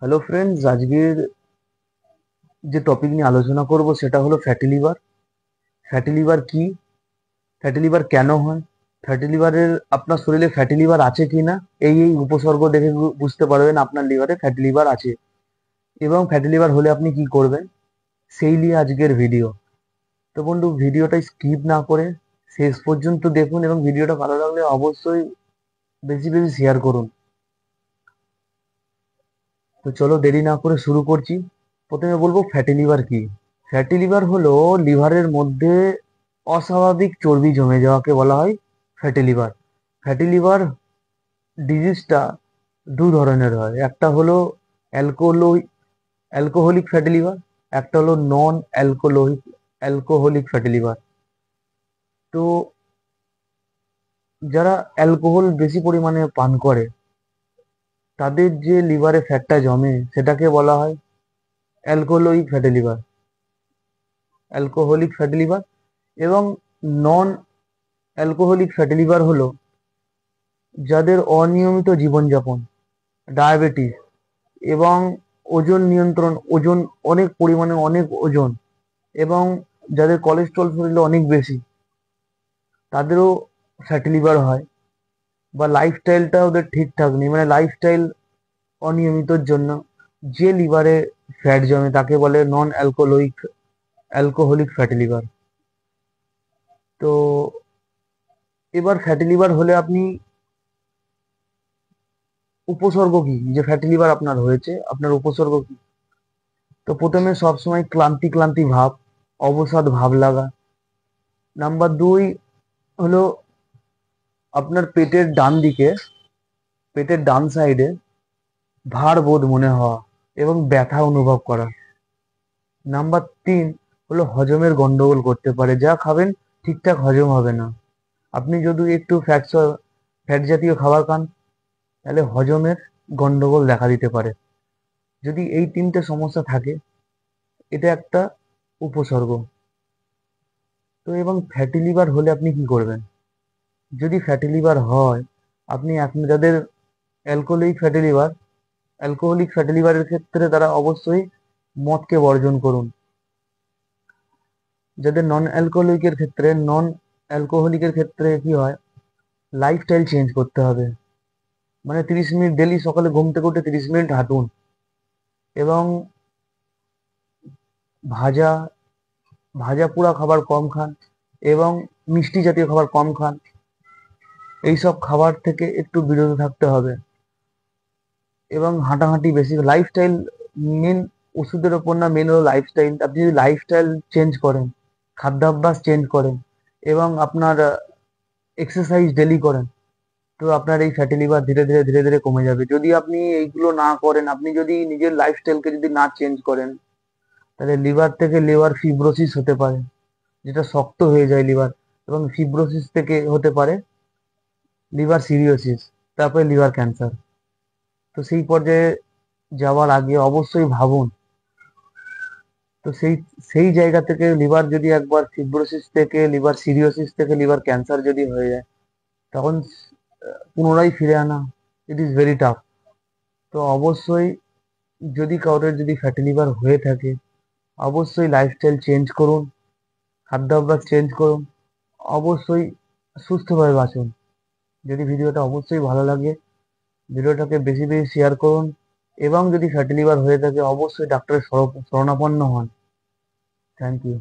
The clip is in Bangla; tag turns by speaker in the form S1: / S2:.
S1: হ্যালো ফ্রেন্ডস, আজকের যে টপিক নিয়ে আলোচনা করব সেটা হলো ফ্যাটি লিভার। ফ্যাটি লিভার কি, ফ্যাটি লিভার কেন হয়, ফ্যাটি লিভারের আপনার শরীরে ফ্যাটি লিভার আছে কি না, এই উপসর্গ দেখে বুঝতে পারবেন আপনার লিভারে ফ্যাটি লিভার আছে। এবং ফ্যাটি লিভার হলে আপনি কি করবেন সেই নিয়ে আজকের ভিডিও। তো বন্ধু, ভিডিওটা স্কিপ না করে শেষ পর্যন্ত দেখুন এবং ভিডিওটা ভালো লাগলে অবশ্যই বেশি বেশি শেয়ার করুন। তো চলো দেরি না করে শুরু করছি। প্রথমে বলবো ফ্যাটি লিভার কি। ফ্যাটি লিভার হলো লিভারের মধ্যে অস্বাভাবিক চর্বি জমে যাওয়াকে বলা হয় ফ্যাটি লিভার। ফ্যাটি লিভার ডিজিজটা দু ধরনের হয়, একটা হলো অ্যালকোহলো অ্যালকোহলিক ফ্যাটি লিভার, একটা হলো নন অ্যালকোহলিক ফ্যাটি লিভার। তো যারা অ্যালকোহল বেশি পরিমাণে পান করে তাদের যে লিভারে ফ্যাটটা জমে সেটাকে বলা হয় alcoholic fatty liver alcoholic fatty liver. এবং নন অ্যালকোহলিক ফ্যাটি লিভার হলো যাদের অনিয়মিত জীবনযাপন, ডায়াবেটিস এবং ওজন নিয়ন্ত্রণ, ওজন অনেক পরিমাণে অনেক ওজন, এবং যাদের কোলেস্ট্রল শরীরে অনেক বেশি তাদেরও ফ্যাটি লিভার হয়। বা লাইফস্টাইলটা ওদের ঠিকঠাক নেই, মানে লাইফস্টাইল অনিয়মিতর জন্য যে লিভারে ফ্যাট জমে তাকে বলে নন অ্যালকোহলিক ফ্যাটি লিভার। তো এবার ফ্যাটি লিভার হলে আপনি উপসর্গ কি, যে ফ্যাটি লিভার আপনার হয়েছে আপনার উপসর্গ কি। তো প্রথমে সবসময় ক্লান্তি ক্লান্তি ভাব, অবসাদ ভাব লাগা। নাম্বার দুই হলো আপনার পেটের ডান সাইডে ভার বোধ মনে হওয়া এবং ব্যথা অনুভব করা। নাম্বার তিন হলো হজমের গন্ডগোল করতে পারে, যা খাবেন ঠিকঠাক হজম হবে না। আপনি যদি একটু ফ্যাট জাতীয় খাবার খান তাহলে হজমের গন্ডগোল দেখা দিতে পারে। যদি এই তিনটে সমস্যা থাকে এটা একটা উপসর্গ। তো এবং ফ্যাটি লিভার হলে আপনি কি করবেন। যদি ফ্যাটি লিভার হয়, আপনি যাদের alcoholic fatty liver alcoholic fatty লিভারের ক্ষেত্রে তারা অবশ্যই মদকে বর্জন করুন। যাদের নন অ্যালকোহলিকের ক্ষেত্রে কি হয়, লাইফস্টাইল চেঞ্জ করতে হবে। মানে 30 মিনিট ডেলি সকালে ঘুম থেকে উঠে 30 মিনিট হাঁটুন, এবং ভাজা ভাজা পোড়া খাবার কম খান, এবং মিষ্টি জাতীয় খাবার কম খান। এইসব খাবার থেকে একটু বিরত থাকতে হবে। এবং হাঁটাহাঁটি বেশি, লাইফস্টাইল মেন, ওষুধের ওপর না, মেন হলো লাইফস্টাইল। আপনি যদি লাইফস্টাইল চেঞ্জ করেন, খাদ্যাভ্যাস চেঞ্জ করেন এবং আপনার এক্সারসাইজ ডেলি করেন, তো আপনার এই ফ্যাটি লিভার ধীরে ধীরে ধীরে ধীরে কমে যাবে। যদি আপনি এইগুলো না করেন, আপনি যদি নিজের লাইফস্টাইলকে যদি না চেঞ্জ করেন, তাহলে লিভার থেকে লিভার ফিব্রোসিস হতে পারে, যেটা শক্ত হয়ে যায় লিভার, এবং ফিব্রোসিস থেকে হতে পারে লিভার সিরিওসিস, তারপরে লিভার ক্যান্সার। তো সেই পর্যায়ে যাওয়ার আগে অবশ্যই ভাবুন। তো সেই সেই জায়গা থেকে লিভার যদি একবার ফিব্রোসিস থেকে লিভার সিরিওসিস থেকে লিভার ক্যান্সার যদি হয়ে যায়, তখন পুনরায় ফিরে আনা ইট ইজ ভেরি টাফ। তো অবশ্যই যদি কারোর যদি ফ্যাটি লিভার হয়ে থাকে, অবশ্যই লাইফস্টাইল চেঞ্জ করুন, খাদ্যাভ্যাস চেঞ্জ করুন, অবশ্যই সুস্থভাবে বাঁচুন। যদি ভিডিওটা অবশ্যই ভালো লাগে, ভিডিওটাকে বেশি বেশি শেয়ার করুন, এবং যদি ফ্যাটি লিভার হয়ে থাকে অবশ্যই ডাক্তারের শরণাপন্ন হন। Thank you.